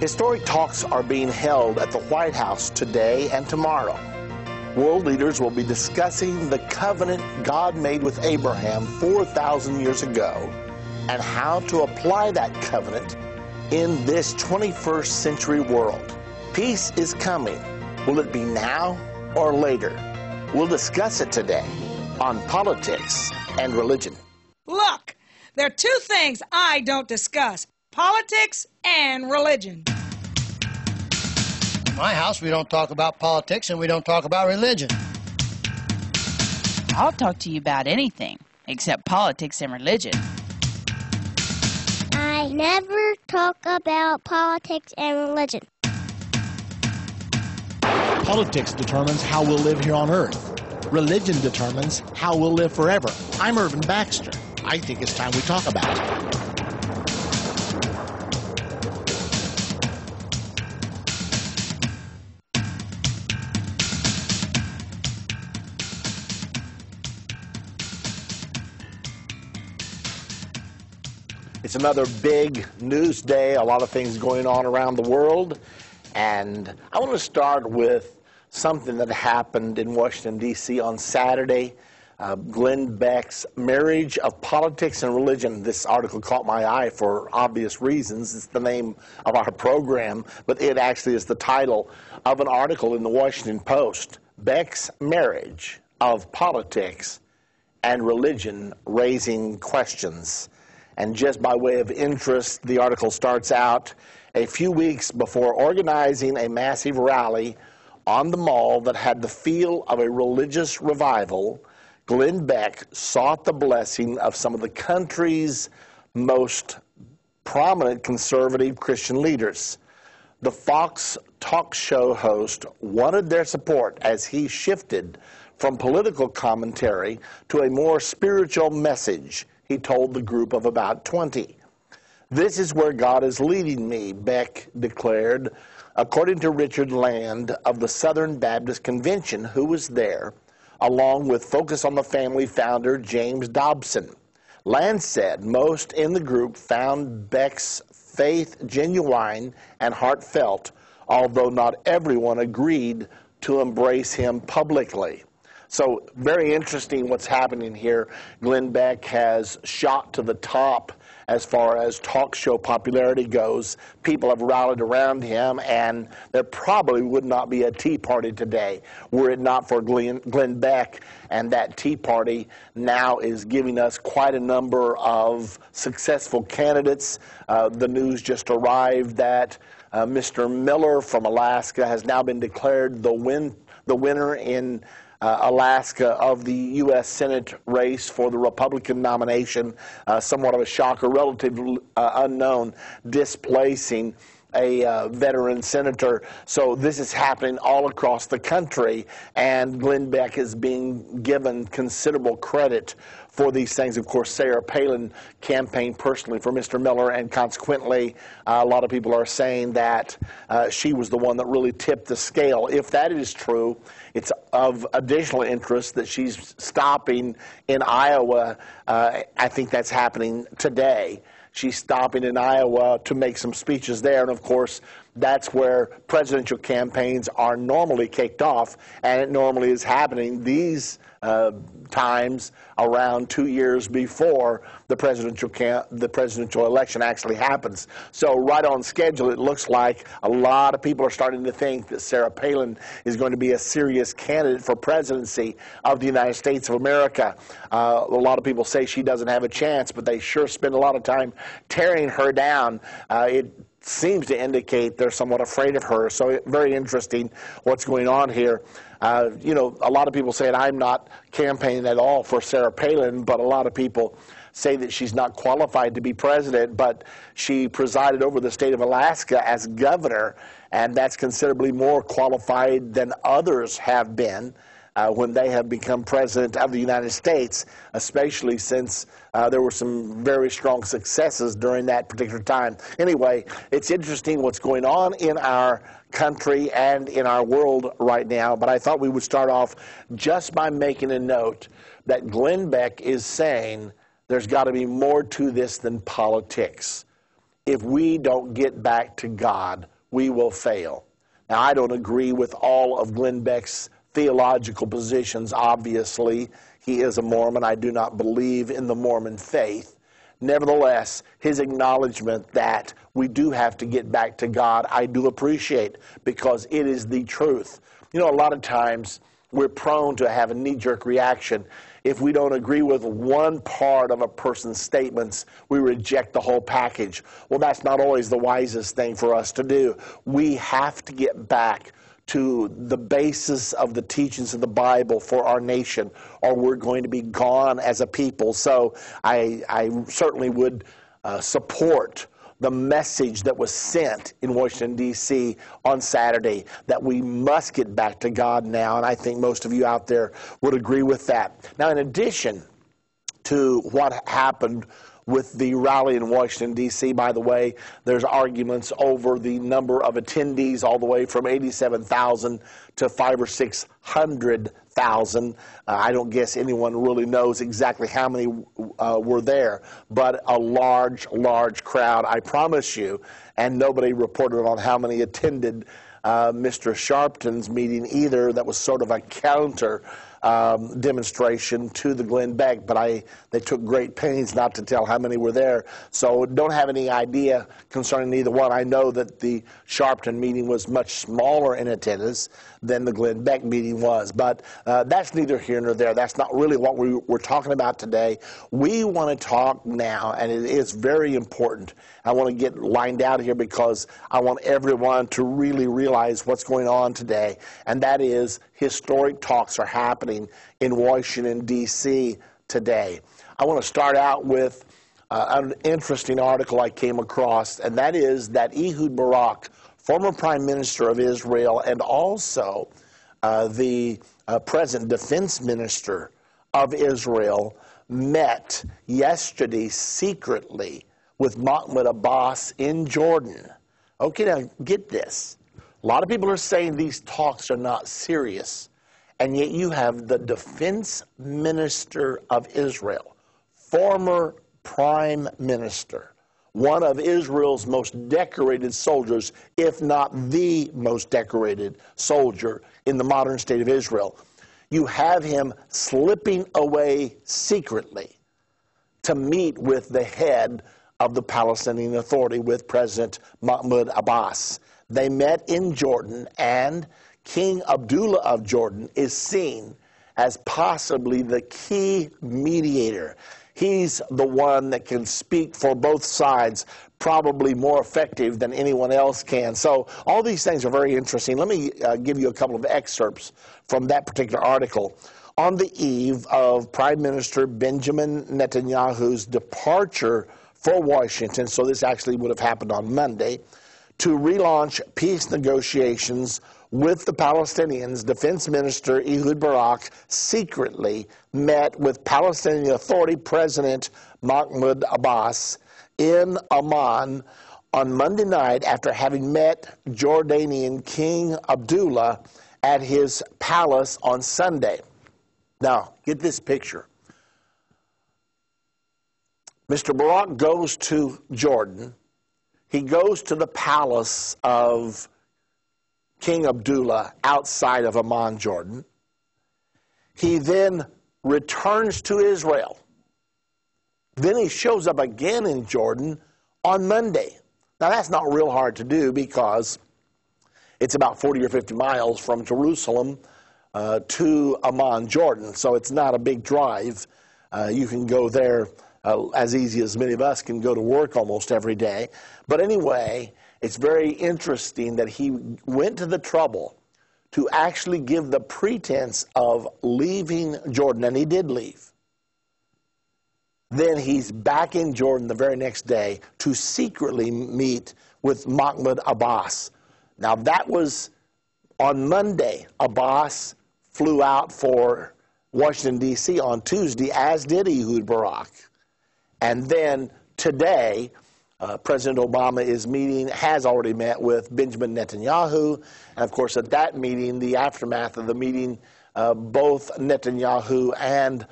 Historic talks are being held at the White House today and tomorrow. World leaders will be discussing the covenant God made with Abraham 4,000 years ago and how to apply that covenant in this 21st century world. Peace is coming. Will it be now or later? We'll discuss it today on Politics and Religion. Look, there are two things I don't discuss: politics and religion. In my house, we don't talk about politics and we don't talk about religion. I'll talk to you about anything except politics and religion. I never talk about politics and religion. Politics determines how we'll live here on earth. Religion determines how we'll live forever. I'm Irvin Baxter. I think it's time we talk about it. It's another big news day, a lot of things going on around the world, and I want to start with something that happened in Washington, D.C. on Saturday. Glenn Beck's Marriage of Politics and Religion. This article caught my eye for obvious reasons. It's the name of our program, but it actually is the title of an article in the Washington Post. Beck's Marriage of Politics and Religion, Raising Questions. And just by way of interest, the article starts out: a few weeks before organizing a massive rally on the Mall that had the feel of a religious revival, Glenn Beck sought the blessing of some of the country's most prominent conservative Christian leaders. The Fox talk show host wanted their support as he shifted from political commentary to a more spiritual message, he told the group of about 20. "This is where God is leading me," Beck declared, according to Richard Land of the Southern Baptist Convention, who was there, along with Focus on the Family founder James Dobson. Land said most in the group found Beck's faith genuine and heartfelt, although not everyone agreed to embrace him publicly. So very interesting what's happening here. Glenn Beck has shot to the top as far as talk show popularity goes. People have rallied around him, and there probably would not be a Tea Party today were it not for Glenn Beck. And that Tea Party now is giving us quite a number of successful candidates. The news just arrived that Mr. Miller from Alaska has now been declared the winner in Alaska of the U.S. Senate race for the Republican nomination. Somewhat of a shocker, relatively unknown, displacing a veteran senator. So this is happening all across the country, and Glenn Beck is being given considerable credit for these things. Of course, Sarah Palin campaigned personally for Mr. Miller, and consequently, a lot of people are saying that she was the one that really tipped the scale. If that is true, it's of additional interest that she's stopping in Iowa. I think that's happening today. She's stopping in Iowa to make some speeches there, and of course, that's where presidential campaigns are normally kicked off, and it normally is happening these times around 2 years before the presidential election actually happens. So right on schedule, it looks like a lot of people are starting to think that Sarah Palin is going to be a serious candidate for presidency of the United States of America. A lot of people say she doesn't have a chance, but they sure spend a lot of time tearing her down. It seems to indicate they're somewhat afraid of her. So very interesting what's going on here. You know, a lot of people say that I'm not campaigning at all for Sarah Palin, but a lot of people say that she's not qualified to be president, but she presided over the state of Alaska as governor, and that's considerably more qualified than others have been when they have become president of the United States, especially since there were some very strong successes during that particular time. Anyway, it's interesting what's going on in our country and in our world right now, but I thought we would start off just by making a note that Glenn Beck is saying there's got to be more to this than politics. If we don't get back to God, we will fail. Now, I don't agree with all of Glenn Beck's theological positions, obviously. He is a Mormon. I do not believe in the Mormon faith. Nevertheless, his acknowledgement that we do have to get back to God, I do appreciate, because it is the truth. You know, a lot of times we're prone to have a knee-jerk reaction. If we don't agree with one part of a person's statements, we reject the whole package. Well, that's not always the wisest thing for us to do. We have to get back to the basis of the teachings of the Bible for our nation, or we're going to be gone as a people. So I certainly would support the message that was sent in Washington, D.C. on Saturday, that we must get back to God now, and I think most of you out there would agree with that. Now, in addition to what happened with the rally in Washington, D.C., by the way, there's arguments over the number of attendees, all the way from 87,000 to 500,000 or 600,000. I don't guess anyone really knows exactly how many were there, but a large crowd, I promise you, and nobody reported on how many attended Mr. Sharpton's meeting either. That was sort of a counter demonstration to the Glenn Beck, but they took great pains not to tell how many were there. So don't have any idea concerning either one. I know that the Sharpton meeting was much smaller in attendance than the Glenn Beck meeting was, but that's neither here nor there. That's not really what we're talking about today. We want to talk now, and it is very important. I want to get lined out here because I want everyone to really realize what's going on today, and that is historic talks are happening in Washington, D.C. today. I want to start out with an interesting article I came across, and that is that Ehud Barak, former Prime Minister of Israel and also the present Defense Minister of Israel, met yesterday secretly with Mahmoud Abbas in Jordan. Okay, now get this. A lot of people are saying these talks are not serious, and yet you have the Defense Minister of Israel, former Prime Minister, one of Israel's most decorated soldiers, if not the most decorated soldier in the modern state of Israel. You have him slipping away secretly to meet with the head of the Palestinian Authority, with President Mahmoud Abbas. They met in Jordan, and King Abdullah of Jordan is seen as possibly the key mediator. He's the one that can speak for both sides, probably more effective than anyone else can. So all these things are very interesting. Let me give you a couple of excerpts from that particular article. On the eve of Prime Minister Benjamin Netanyahu's departure for Washington, so this actually would have happened on Monday, to relaunch peace negotiations with the Palestinians, Defense Minister Ehud Barak secretly met with Palestinian Authority President Mahmoud Abbas in Amman on Monday night after having met Jordanian King Abdullah at his palace on Sunday. Now, get this picture. Mr. Barak goes to Jordan. He goes to the palace of King Abdullah outside of Amman, Jordan. He then returns to Israel. Then he shows up again in Jordan on Monday. Now, that's not real hard to do because it's about 40 or 50 miles from Jerusalem to Amman, Jordan. So it's not a big drive. You can go there as easy as many of us can go to work almost every day. But anyway, it's very interesting that he went to the trouble to actually give the pretense of leaving Jordan, and he did leave. Then he's back in Jordan the very next day to secretly meet with Mahmoud Abbas. Now, that was on Monday. Abbas flew out for Washington, D.C. on Tuesday, as did Ehud Barak. And then today, President Obama has already met with Benjamin Netanyahu. And of course, at that meeting, the aftermath of the meeting, both Netanyahu and